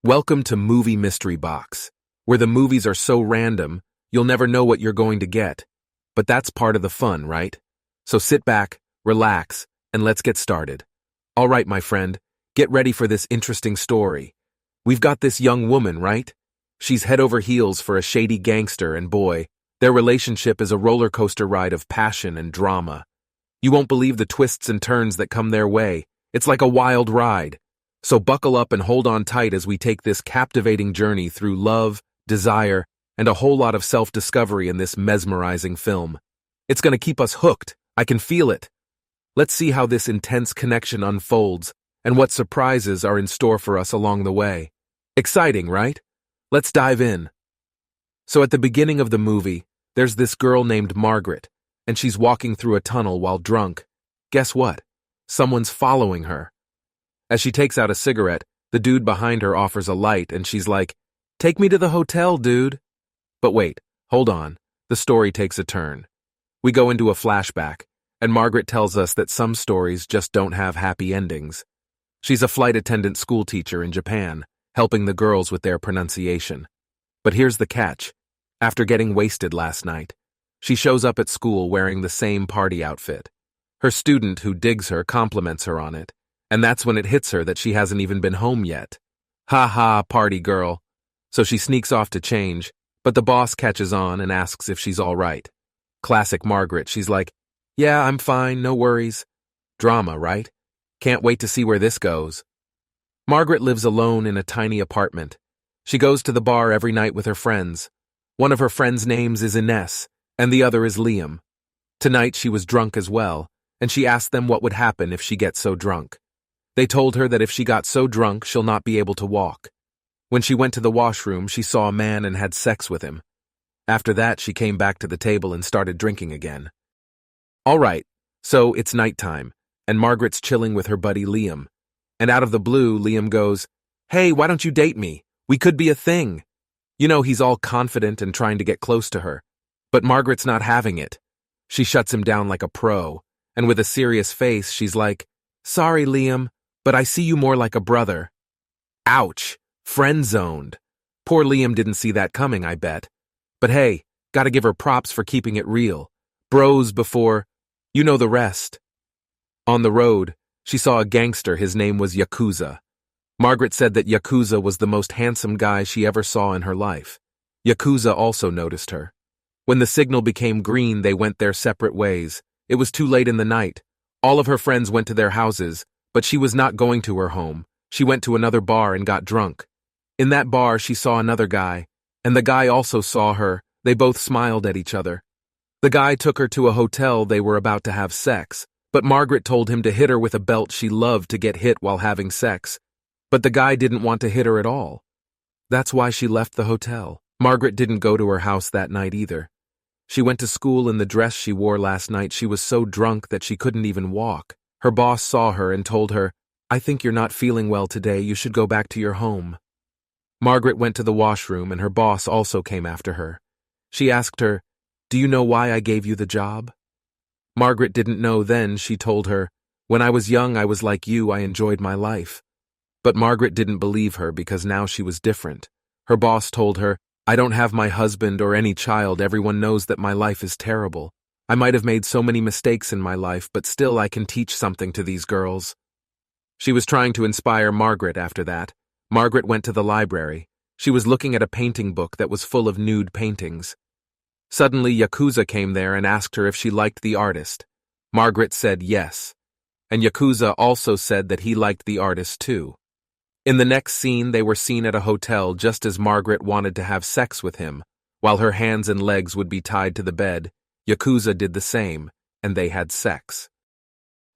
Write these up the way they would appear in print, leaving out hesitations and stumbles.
Welcome to Movie Mystery Box, where the movies are so random, you'll never know what you're going to get. But that's part of the fun, right? So sit back, relax, and let's get started. All right, my friend, get ready for this interesting story. We've got this young woman, right? She's head over heels for a shady gangster, and boy, their relationship is a roller coaster ride of passion and drama. You won't believe the twists and turns that come their way. It's like a wild ride. So buckle up and hold on tight as we take this captivating journey through love, desire, and a whole lot of self-discovery in this mesmerizing film. It's going to keep us hooked. I can feel it. Let's see how this intense connection unfolds and what surprises are in store for us along the way. Exciting, right? Let's dive in. So at the beginning of the movie, there's this girl named Margaret, and she's walking through a tunnel while drunk. Guess what? Someone's following her. As she takes out a cigarette, the dude behind her offers a light and she's like, "Take me to the hotel, dude." But wait, hold on. The story takes a turn. We go into a flashback, and Margaret tells us that some stories just don't have happy endings. She's a flight attendant school teacher in Japan, helping the girls with their pronunciation. But here's the catch. After getting wasted last night, she shows up at school wearing the same party outfit. Her student who digs her compliments her on it. And that's when it hits her that she hasn't even been home yet. Ha ha, party girl. So she sneaks off to change, but the boss catches on and asks if she's all right. Classic Margaret, she's like, "Yeah, I'm fine, no worries." Drama, right? Can't wait to see where this goes. Margaret lives alone in a tiny apartment. She goes to the bar every night with her friends. One of her friends' names is Ines, and the other is Liam. Tonight she was drunk as well, and she asked them what would happen if she gets so drunk. They told her that if she got so drunk, she'll not be able to walk. When she went to the washroom, she saw a man and had sex with him. After that, she came back to the table and started drinking again. All right, so it's nighttime, and Margaret's chilling with her buddy Liam. And out of the blue, Liam goes, "Hey, why don't you date me? We could be a thing." You know, he's all confident and trying to get close to her. But Margaret's not having it. She shuts him down like a pro, and with a serious face, she's like, "Sorry, Liam, but I see you more like a brother." Ouch, friend-zoned. Poor Liam didn't see that coming, I bet. But hey, gotta give her props for keeping it real. Bros before, you know the rest. On the road, she saw a gangster. His name was Yakuza. Margaret said that Yakuza was the most handsome guy she ever saw in her life. Yakuza also noticed her. When the signal became green, they went their separate ways. It was too late in the night. All of her friends went to their houses, but she was not going to her home. She went to another bar and got drunk. In that bar, she saw another guy, and the guy also saw her. They both smiled at each other. The guy took her to a hotel. They were about to have sex, but Margaret told him to hit her with a belt. She loved to get hit while having sex, but the guy didn't want to hit her at all. That's why she left the hotel. Margaret didn't go to her house that night either. She went to school in the dress she wore last night. She was so drunk that she couldn't even walk. Her boss saw her and told her, "I think you're not feeling well today. You should go back to your home." Margaret went to the washroom and her boss also came after her. She asked her, "Do you know why I gave you the job?" Margaret didn't know then. She told her, "When I was young, I was like you. I enjoyed my life." But Margaret didn't believe her because now she was different. Her boss told her, "I don't have my husband or any child. Everyone knows that my life is terrible. I might have made so many mistakes in my life, but still I can teach something to these girls." She was trying to inspire Margaret after that. Margaret went to the library. She was looking at a painting book that was full of nude paintings. Suddenly, Yakuza came there and asked her if she liked the artist. Margaret said yes. And Yakuza also said that he liked the artist too. In the next scene, they were seen at a hotel just as Margaret wanted to have sex with him. While her hands and legs would be tied to the bed, Yakuza did the same, and they had sex.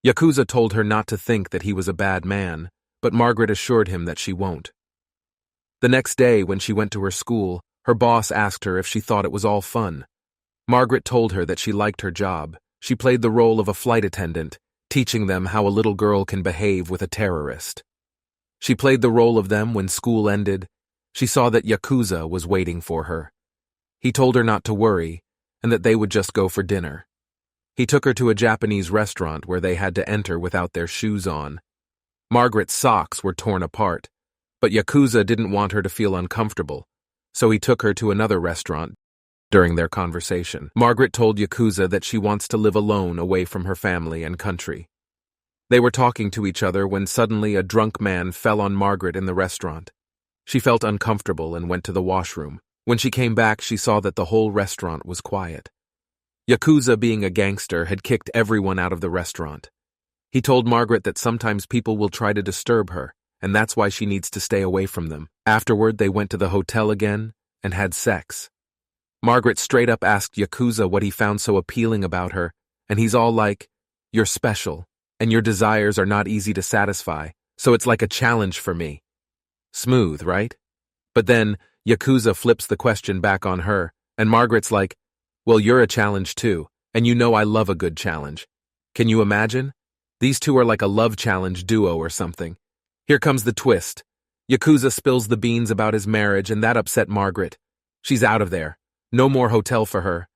Yakuza told her not to think that he was a bad man, but Margaret assured him that she won't. The next day, when she went to her school, her boss asked her if she thought it was all fun. Margaret told her that she liked her job. She played the role of a flight attendant, teaching them how a little girl can behave with a terrorist. She played the role of them when school ended. She saw that Yakuza was waiting for her. He told her not to worry, and that they would just go for dinner. He took her to a Japanese restaurant where they had to enter without their shoes on. Margaret's socks were torn apart. But Yakuza didn't want her to feel uncomfortable, so he took her to another restaurant. During their conversation, Margaret told Yakuza that she wants to live alone away from her family and country. They were talking to each other when suddenly a drunk man fell on Margaret in the restaurant. She felt uncomfortable and went to the washroom. When she came back, she saw that the whole restaurant was quiet. Yakuza, being a gangster, had kicked everyone out of the restaurant. He told Margaret that sometimes people will try to disturb her, and that's why she needs to stay away from them. Afterward, they went to the hotel again and had sex. Margaret straight up asked Yakuza what he found so appealing about her, and he's all like, "You're special, and your desires are not easy to satisfy, so it's like a challenge for me." Smooth, right? But then, Yakuza flips the question back on her, and Margaret's like, "Well, you're a challenge too, and you know I love a good challenge. Can you imagine? These two are like a love challenge duo or something." Here comes the twist. Yakuza spills the beans about his marriage, and that upset Margaret. She's out of there. No more hotel for her.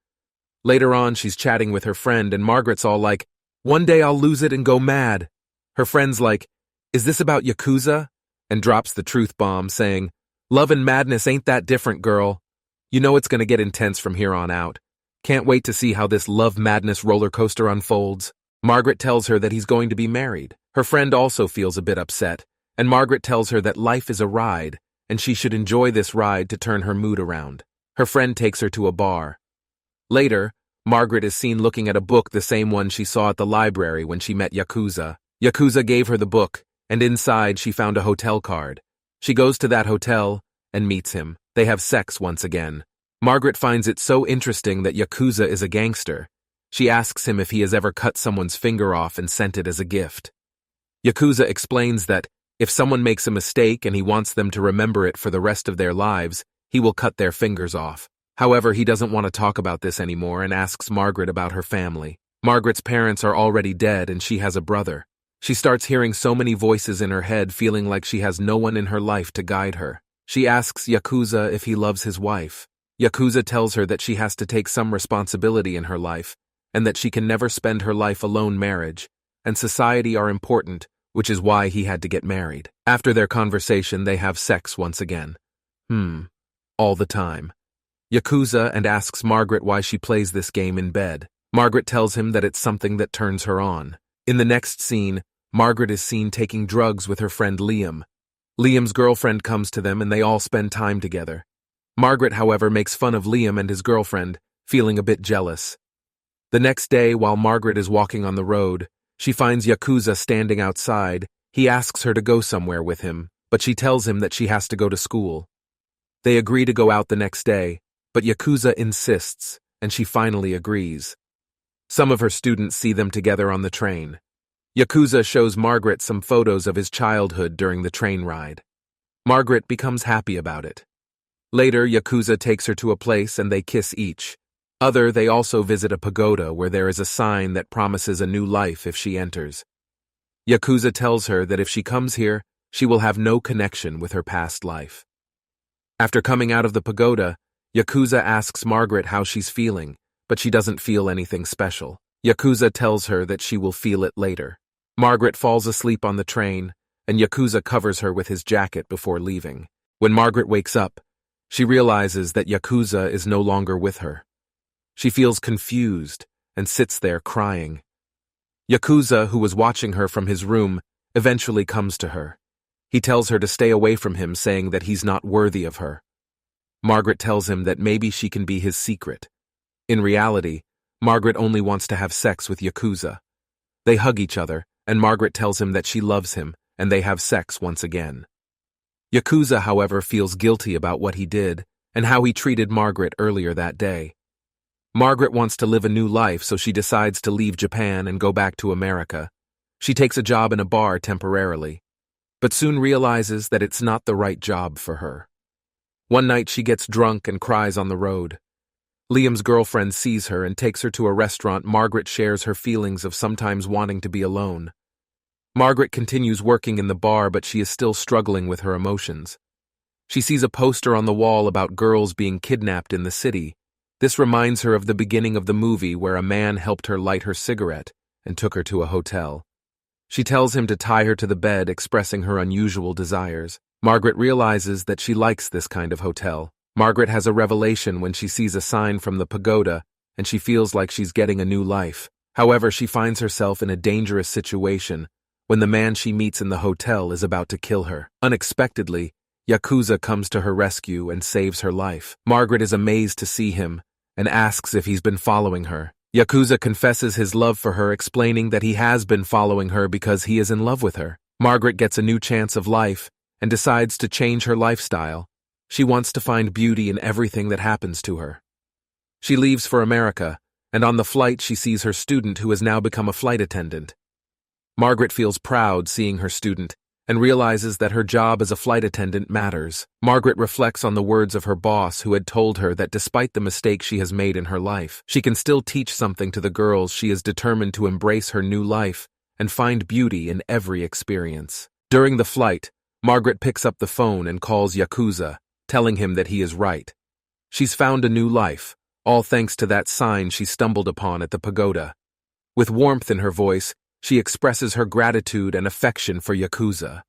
Later on, she's chatting with her friend, and Margaret's all like, "One day I'll lose it and go mad." Her friend's like, "Is this about Yakuza?" and drops the truth bomb, saying, "Love and madness ain't that different, girl. You know it's gonna get intense from here on out. Can't wait to see how this love madness roller coaster unfolds." Margaret tells her that he's going to be married. Her friend also feels a bit upset, and Margaret tells her that life is a ride, and she should enjoy this ride to turn her mood around. Her friend takes her to a bar. Later, Margaret is seen looking at a book, the same one she saw at the library when she met Yakuza. Yakuza gave her the book, and inside she found a hotel card. She goes to that hotel and meets him. They have sex once again. Margaret finds it so interesting that Yakuza is a gangster. She asks him if he has ever cut someone's finger off and sent it as a gift. Yakuza explains that if someone makes a mistake and he wants them to remember it for the rest of their lives, he will cut their fingers off. However, he doesn't want to talk about this anymore and asks Margaret about her family. Margaret's parents are already dead and she has a brother. She starts hearing so many voices in her head, feeling like she has no one in her life to guide her. She asks Yakuza if he loves his wife. Yakuza tells her that she has to take some responsibility in her life and that she can never spend her life alone. Marriage and society are important, which is why he had to get married. After their conversation, they have sex once again. All the time. Yakuza and asks Margaret why she plays this game in bed. Margaret tells him that it's something that turns her on. In the next scene, Margaret is seen taking drugs with her friend Liam. Liam's girlfriend comes to them and they all spend time together. Margaret, however, makes fun of Liam and his girlfriend, feeling a bit jealous. The next day, while Margaret is walking on the road, she finds Yakuza standing outside. He asks her to go somewhere with him, but she tells him that she has to go to school. They agree to go out the next day, but Yakuza insists, and she finally agrees. Some of her students see them together on the train. Yakuza shows Margaret some photos of his childhood during the train ride. Margaret becomes happy about it. Later, Yakuza takes her to a place and they kiss each. They also visit a pagoda where there is a sign that promises a new life if she enters. Yakuza tells her that if she comes here, she will have no connection with her past life. After coming out of the pagoda, Yakuza asks Margaret how she's feeling, but she doesn't feel anything special. Yakuza tells her that she will feel it later. Margaret falls asleep on the train, and Yakuza covers her with his jacket before leaving. When Margaret wakes up, she realizes that Yakuza is no longer with her. She feels confused and sits there crying. Yakuza, who was watching her from his room, eventually comes to her. He tells her to stay away from him, saying that he's not worthy of her. Margaret tells him that maybe she can be his secret. In reality, Margaret only wants to have sex with Yakuza. They hug each other, and Margaret tells him that she loves him, and they have sex once again. Yakuza, however, feels guilty about what he did and how he treated Margaret earlier that day. Margaret wants to live a new life, so she decides to leave Japan and go back to America. She takes a job in a bar temporarily, but soon realizes that it's not the right job for her. One night she gets drunk and cries on the road. Liam's girlfriend sees her and takes her to a restaurant. Margaret shares her feelings of sometimes wanting to be alone. Margaret continues working in the bar, but she is still struggling with her emotions. She sees a poster on the wall about girls being kidnapped in the city. This reminds her of the beginning of the movie where a man helped her light her cigarette and took her to a hotel. She tells him to tie her to the bed, expressing her unusual desires. Margaret realizes that she likes this kind of hotel. Margaret has a revelation when she sees a sign from the pagoda, and she feels like she's getting a new life. However, she finds herself in a dangerous situation when the man she meets in the hotel is about to kill her. Unexpectedly, Yakuza comes to her rescue and saves her life. Margaret is amazed to see him and asks if he's been following her. Yakuza confesses his love for her, explaining that he has been following her because he is in love with her. Margaret gets a new chance of life and decides to change her lifestyle. She wants to find beauty in everything that happens to her. She leaves for America, and on the flight she sees her student who has now become a flight attendant. Margaret feels proud seeing her student and realizes that her job as a flight attendant matters. Margaret reflects on the words of her boss who had told her that despite the mistakes she has made in her life, she can still teach something to the girls. She is determined to embrace her new life and find beauty in every experience. During the flight, Margaret picks up the phone and calls Yakuza, telling him that he is right. She's found a new life, all thanks to that sign she stumbled upon at the pagoda. With warmth in her voice, she expresses her gratitude and affection for Yakuza,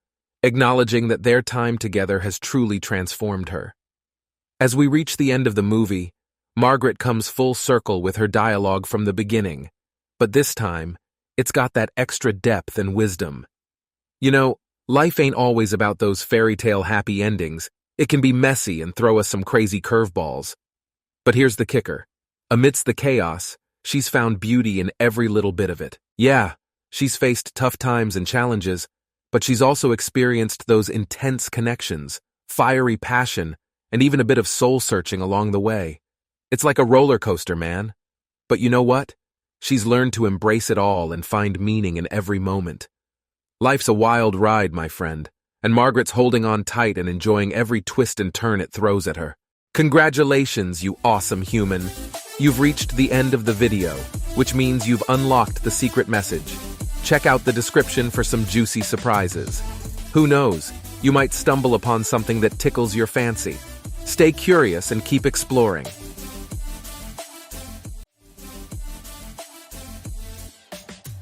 acknowledging that their time together has truly transformed her. As we reach the end of the movie, Margaret comes full circle with her dialogue from the beginning, but this time, it's got that extra depth and wisdom. You know, life ain't always about those fairy tale happy endings. It can be messy and throw us some crazy curveballs. But here's the kicker. Amidst the chaos, she's found beauty in every little bit of it. Yeah, she's faced tough times and challenges, but she's also experienced those intense connections, fiery passion, and even a bit of soul-searching along the way. It's like a roller coaster, man. But you know what? She's learned to embrace it all and find meaning in every moment. Life's a wild ride, my friend, and Margaret's holding on tight and enjoying every twist and turn it throws at her. Congratulations, you awesome human. You've reached the end of the video, which means you've unlocked the secret message. Check out the description for some juicy surprises. Who knows, you might stumble upon something that tickles your fancy. Stay curious and keep exploring.